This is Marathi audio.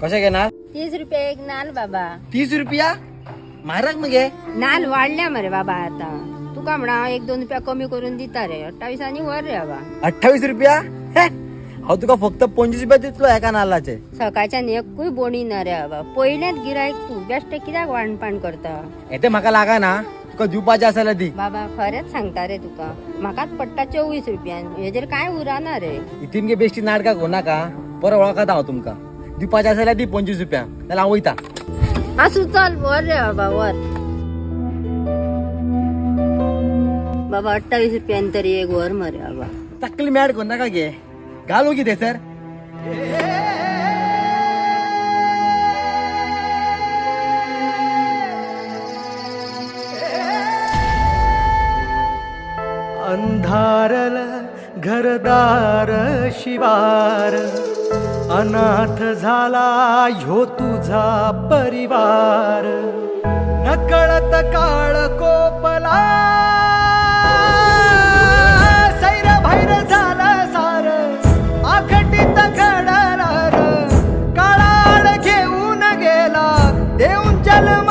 कशा घेणार? 30 रुपया एक नाल बाबा. 30 रुपया महाराज मग घे. नाल वाढल्या मरे बाबा आता. तुका म्हणा 1-2 रुपया कमी करून दिता रे. 28 आणि वर रे बाबा. 28 रुपया? हो तुका फक्त 25 रुपया दिसलो एका नाल्लाचे. सकाळच्यान एकूय बोणी ना रे बाबा. पहिल्याच गिरायक तू बेस्ट कित्याक वाणपाण करता? येते म्हाका लागा ना तुका दिवपाचे असायला दी. बाबा खरेंच सांगता रे तुका. म्हाकाच पडटा 24 रुपयान. हेजेर काय उराना रे. इथून गे बेश्टी नाटकाक हो नाका. परत ओळखता हांव तुमका. दिवपाचे असायला दी 25 रुपया नाल्यार हांव वयता. असू चल वर रे बाबा वर. बाबा 28 रुपयान तरी एक वर मरे बाबा. तकली मॅड कोण नाका गे. घालू किती सर? अंधारल घरदार शिवार अनाथ झाला ह्यो तुझा परिवार. नकळत काळ कोपला सैर भैर झालं सार आखटीत घडणार काळाळ घेऊन गेला देऊन जन्म